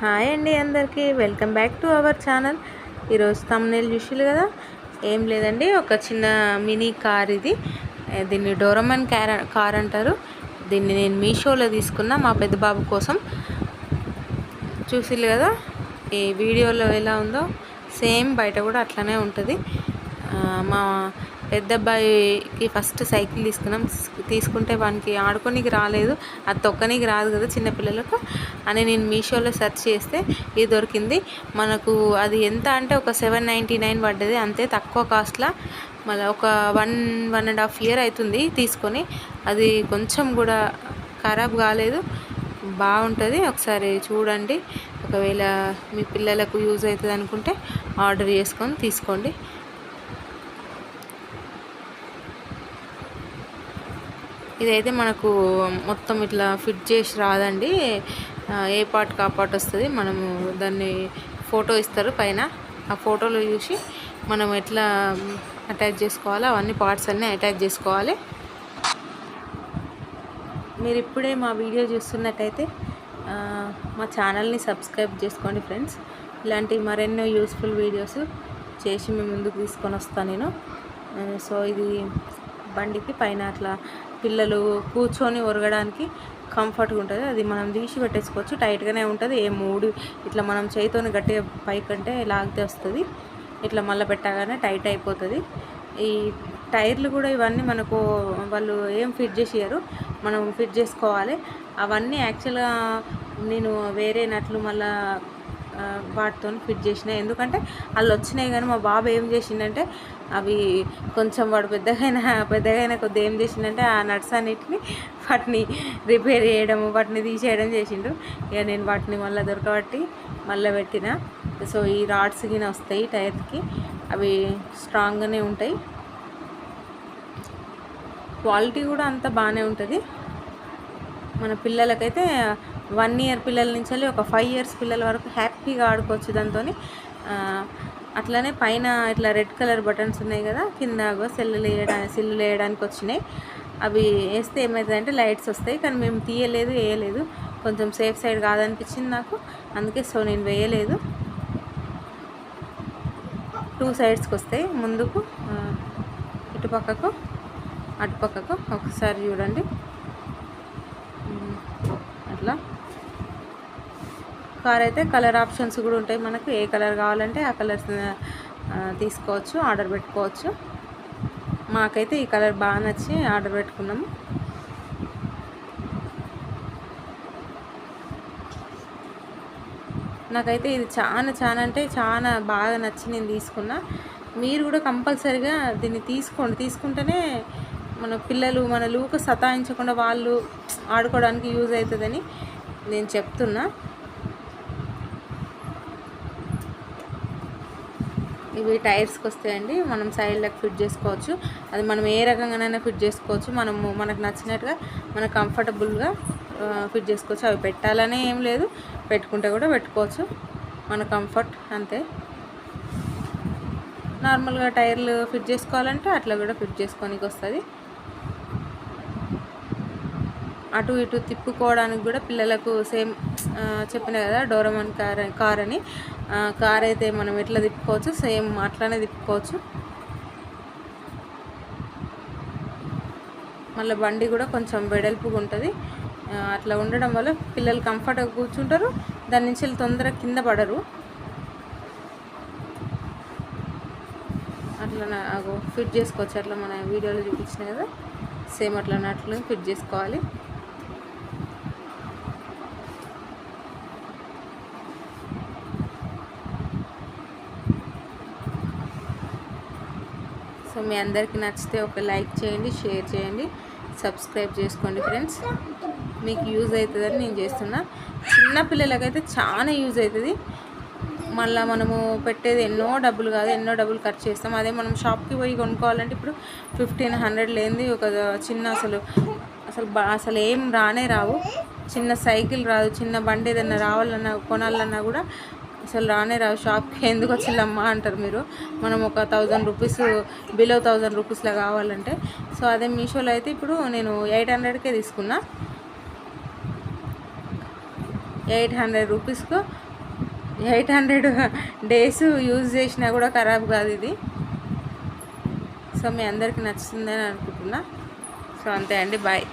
Hi అండి అందరికీ welcome back to our channel. ఈరోజు థంబ్నెయిల్ చూసిరు కదా, ఏం లేదండి, ఒక చిన్న మినీ కార్ ఇది. దీన్ని డోరమన్ కార్ అంటారు. దీన్ని నేను మీషోలో తీసుకున్నా మా పెద్ద బాబు కోసం. చూసిరు కదా ఈ వీడియోలో ఎలా ఉందో సేమ్ బయట కూడా అట్లనే ఉంటుంది. మా పెద్ద అబ్బాయికి ఫస్ట్ సైకిల్ తీసుకుంటే వానికి ఆడుకోనికి రాలేదు, అది తొక్కనికి రాదు కదా చిన్నపిల్లలకు అని నేను మీషోలో సెర్చ్ చేస్తే ఇది దొరికింది మనకు. అది ఎంత అంటే ఒక 799 పడ్డది, అంతే తక్కువ కాస్ట్లో. మళ్ళీ ఒక 1.5 year అవుతుంది తీసుకొని. అది కొంచెం కూడా ఖరాబ్ కాలేదు, బాగుంటుంది. ఒకసారి చూడండి, ఒకవేళ మీ పిల్లలకు యూజ్ అవుతుంది అనుకుంటే ఆర్డర్ చేసుకొని తీసుకోండి. ఇదైతే మనకు మొత్తం ఇట్లా ఫిట్ చేసి రాదండి, ఏ పార్ట్ కా పార్ట్ వస్తుంది. మనము దాన్ని ఫోటో ఇస్తారు పైన, ఆ ఫోటోలో చూసి మనం ఎట్లా అటాచ్ చేసుకోవాలో అవన్నీ పార్ట్స్ అన్నీ అటాచ్ చేసుకోవాలి. మీరు ఇప్పుడే మా వీడియో చూస్తున్నట్టయితే మా ఛానల్ని సబ్స్క్రైబ్ చేసుకోండి ఫ్రెండ్స్. ఇలాంటి మరెన్నో యూస్ఫుల్ వీడియోస్ చేసి మీ ముందుకు తీసుకొని వస్తాను నేను. సో ఇది బండికి పైన అట్లా పిల్లలు కూర్చొని ఒరగడానికి కంఫర్ట్గా ఉంటుంది. అది మనం తీసి పెట్టేసుకోవచ్చు, టైట్గానే ఉంటుంది. ఏ మూడు ఇట్లా మనం చేతితోని గట్టిగా పైకంటే లాగితే వస్తుంది, ఇట్లా మళ్ళీ పెట్టగానే టైట్ అయిపోతుంది. ఈ టైర్లు కూడా ఇవన్నీ మనకు వాళ్ళు ఏం ఫిట్ చేసియారు, మనం ఫిట్ చేసుకోవాలి. అవన్నీ యాక్చువల్గా నేను వేరే నట్లు మళ్ళీ వాటితో ఫిట్ చేసిన, ఎందుకంటే వాళ్ళు వచ్చినాయి. కానీ మా బాబు ఏం చేసిండంటే అవి కొంచెం వాడు పెద్దగా కొద్ది ఏం చేసిండంటే ఆ నట్స్ అన్నిటిని వాటిని రిపేర్ చేయడము, వాటిని తీసేయడం చేసిండు. ఇక నేను వాటిని మళ్ళీ దొరకబట్టి మళ్ళీ పెట్టిన. సో ఈ రాడ్స్ గిన వస్తాయి టైర్కి, అవి స్ట్రాంగ్గానే ఉంటాయి. క్వాలిటీ కూడా అంతా బాగానే ఉంటుంది. మన పిల్లలకైతే 1 year పిల్లల నుంచి ఒక 5 years పిల్లల వరకు హ్యాపీగా ఆడుకోవచ్చు దాంతో. అట్లనే పైన ఇట్లా రెడ్ కలర్ బటన్స్ ఉన్నాయి కదా, కింద సెల్లు వేయడానికి వచ్చినాయి. అవి వేస్తే ఏమవుతుందంటే లైట్స్ వస్తాయి, కానీ మేము తీయలేదు, వేయలేదు. కొంచెం సేఫ్ సైడ్ కాదనిపించింది నాకు, అందుకే సో నేను వేయలేదు. 2 sides వస్తాయి, ముందుకు ఇటుపక్కకు అటుపక్కకు. ఒకసారి చూడండి అట్లా. కార్ అయితే కలర్ ఆప్షన్స్ కూడా ఉంటాయి మనకు, ఏ కలర్ కావాలంటే ఆ కలర్స్ తీసుకోవచ్చు, ఆర్డర్ పెట్టుకోవచ్చు. మాకైతే ఈ కలర్ బాగా నచ్చి ఆర్డర్ పెట్టుకున్నాము. నాకైతే ఇది చాలా అంటే చాలా బాగా నచ్చి నేను తీసుకున్నా. మీరు కూడా కంపల్సరీగా దీన్ని తీసుకుంటేనే మన పిల్లలు మన లూక సతాయించకుండా వాళ్ళు ఆడుకోవడానికి యూజ్ అవుతుందని నేను చెప్తున్నా. ఇవి టైర్స్కి వస్తాయండి, మనం సైడ్లకు ఫిట్ చేసుకోవచ్చు. అది మనం ఏ రకంగానైనా ఫిట్ చేసుకోవచ్చు, మనకు నచ్చినట్టుగా మనకు కంఫర్టబుల్గా ఫిట్ చేసుకోవచ్చు. అవి పెట్టాలనే ఏం లేదు, పెట్టుకుంటే కూడా పెట్టుకోవచ్చు, మన కంఫర్ట్ అంతే. నార్మల్గా టైర్లు ఫిట్ చేసుకోవాలంటే అట్లా కూడా ఫిట్ చేసుకోనికి వస్తుంది. అటు ఇటు తిప్పుకోవడానికి కూడా పిల్లలకు సేమ్ చెప్పిన కదా డోరమన్ కార్ అని. కార్ అయితే మనం ఎట్లా తిప్పుకోవచ్చు సేమ్ అట్లానే తిప్పుకోవచ్చు. మళ్ళీ బండి కూడా కొంచెం వెడల్పుగా ఉంటుంది. అట్లా ఉండడం వల్ల పిల్లలు కంఫర్ట్గా కూర్చుంటారు, దాని నుంచి తొందరగా కింద పడరు. అట్లా ఫిట్ చేసుకోవచ్చు, అట్లా మన వీడియోలో చూపించిన కదా సేమ్ అట్లా నట్లు ఫిట్ చేసుకోవాలి. సో మీ అందరికీ నచ్చితే ఒక లైక్ చేయండి, షేర్ చేయండి, సబ్స్క్రైబ్ చేసుకోండి ఫ్రెండ్స్. మీకు యూజ్ అవుతుందని నేను చేస్తున్నా. చిన్నపిల్లలకైతే చాలా యూజ్ అవుతుంది. మళ్ళీ మనము పెట్టేది ఎన్నో డబ్బులు ఖర్చు చేస్తాం. అదే మనం షాప్కి పోయి కొనుక్కోవాలంటే ఇప్పుడు 1500 లేనిది ఒక చిన్న అసలు ఏం రావు. చిన్న సైకిల్ రాదు, చిన్న బండి ఏదన్నా కొనాలన్నా కూడా అసలు రావు. షాప్కి ఎందుకు వచ్చిల్లమ్మా అంటారు మీరు. మనం ఒక 1000 rupees బిలో 1000 rupeesలో కావాలంటే. సో అదే మీషోలో అయితే ఇప్పుడు నేను 800కే తీసుకున్నా. 800 రూపీస్కు 800 డేస్ యూజ్ చేసినా కూడా ఖరాబ్ కాదు ఇది. సో మీ అందరికీ నచ్చుతుందని అనుకుంటున్నా. సో అంతే అండి, బాయ్.